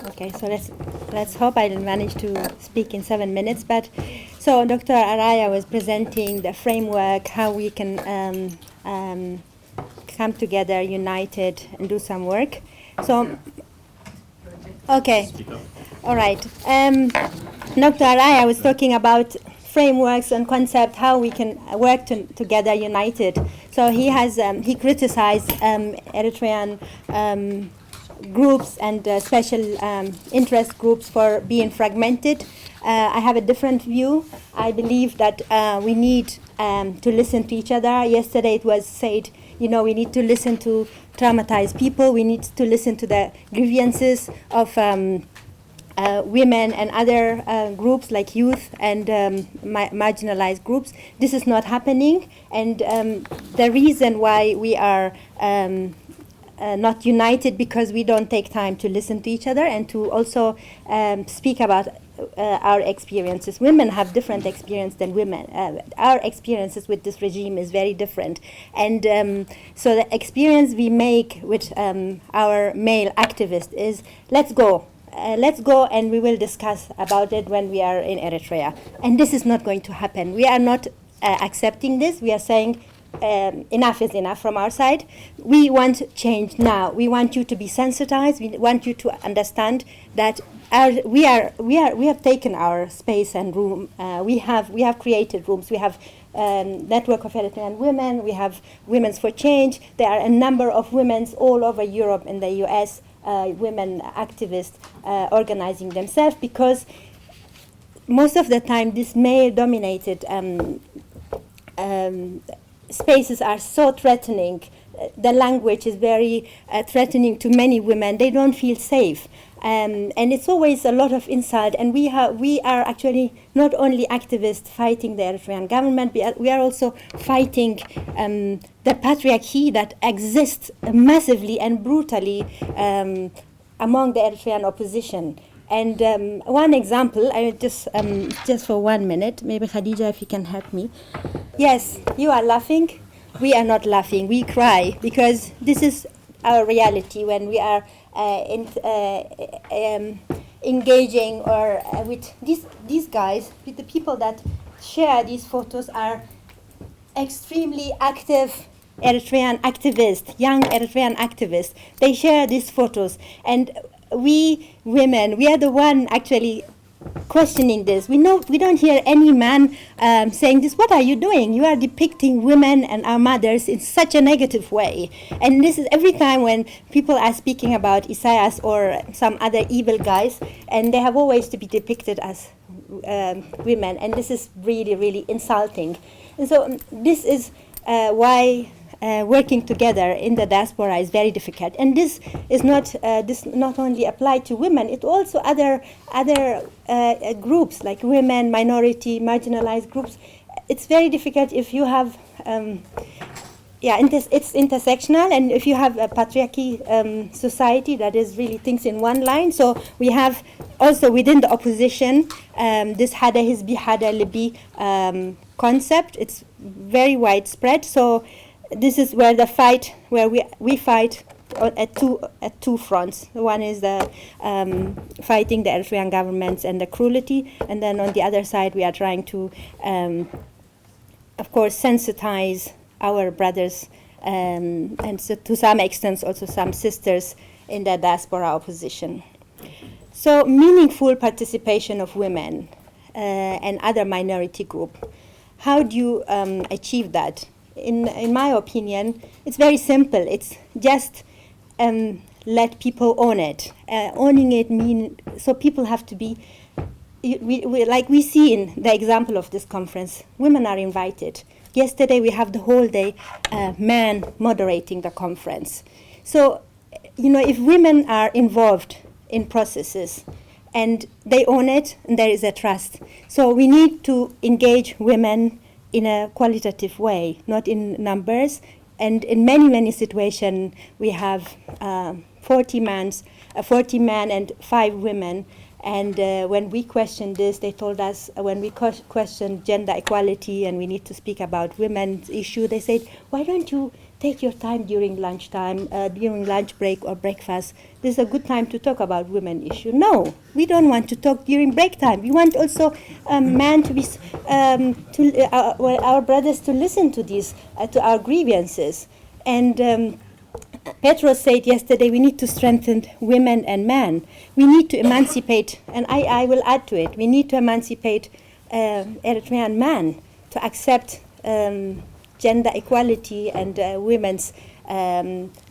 Okay, so let's hope I'll manage to speak in 7 minutes. But so Dr. Araya was presenting the framework, how we can come together, united, and do some work. So, okay, all right. Dr. Araya was talking about frameworks and concept, how we can work together, united. So he criticized Eritrean groups and special interest groups for being fragmented. I have a different view. I believe that we need to listen to each other. Yesterday it was said, we need to listen to traumatized people. We need to listen to the grievances of women and other groups like youth and marginalized groups. This is not happening, and the reason why we are not united because we don't take time to listen to each other and to also speak about our experiences. Women have different experience than women. Our experiences with this regime is very different. And so the experience we make with our male activists is, let's go and we will discuss about it when we are in Eritrea. And this is not going to happen. We are not accepting this. We are saying enough is enough from our side. We want change now. We want you to be sensitized. We want you to understand that we have taken our space and room. We have created rooms. We have Network of Eritrean Women. We have Women's for Change. There are a number of women all over Europe and the US, women activists organizing themselves, because most of the time this male-dominated spaces are so threatening. The language is very threatening to many women. They don't feel safe. And it's always a lot of insult. And we are actually not only activists fighting the Eritrean government, we are also fighting the patriarchy that exists massively and brutally among the Eritrean opposition. And one example, I just for 1 minute, maybe Khadija, if you can help me. Yes, you are laughing. We are not laughing. We cry because this is our reality when we are engaging or with these guys, with the people that share these photos are extremely active Eritrean activists, young Eritrean activists. They share these photos, and we women, we are the one actually questioning this. We don't hear any man saying this. What are you doing? You are depicting women and our mothers in such a negative way. And this is every time when people are speaking about Isaias or some other evil guys, and they have always to be depicted as women. And this is really, really insulting. And so this is why working together in the diaspora is very difficult, and this is not only applied to women. It also other groups like women, minority, marginalized groups. It's very difficult if you have it's intersectional, and if you have a patriarchy society that is really thinks in one line. So we have also within the opposition this Hada Hizbi, Hada Libi concept. It's very widespread. So this is where we fight at two fronts. One is the fighting the Eritrean governments and the cruelty, and then on the other side we are trying to, of course, sensitize our brothers and so to some extent also some sisters in the diaspora opposition. So meaningful participation of women and other minority group. How do you achieve that? In my opinion, it's very simple. It's just let people own it. Owning it means, so people have to be, like we see in the example of this conference, women are invited. Yesterday we have the whole day men moderating the conference. So, if women are involved in processes and they own it, and there is a trust. So we need to engage women in a qualitative way, not in numbers. And in many situations, we have 40 men and 5 women. And when we questioned this, they told us, when we questioned gender equality and we need to speak about women's issue, they said, why don't you take your time during lunchtime, during lunch break or breakfast. This is a good time to talk about women issue. No, we don't want to talk during break time. We want also men to be, our brothers to listen to these, to our grievances. And Petros said yesterday, we need to strengthen women and men. We need to emancipate, and I will add to it, we need to emancipate Eritrean men to accept gender equality and women's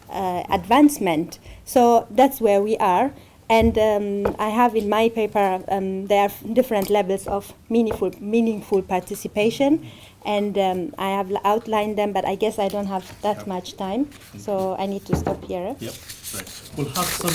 advancement. So that's where we are. And I have in my paper, there are different levels of meaningful participation. And I have outlined them, but I guess I don't have that much time, so I need to stop here. Yep, right. We'll have some...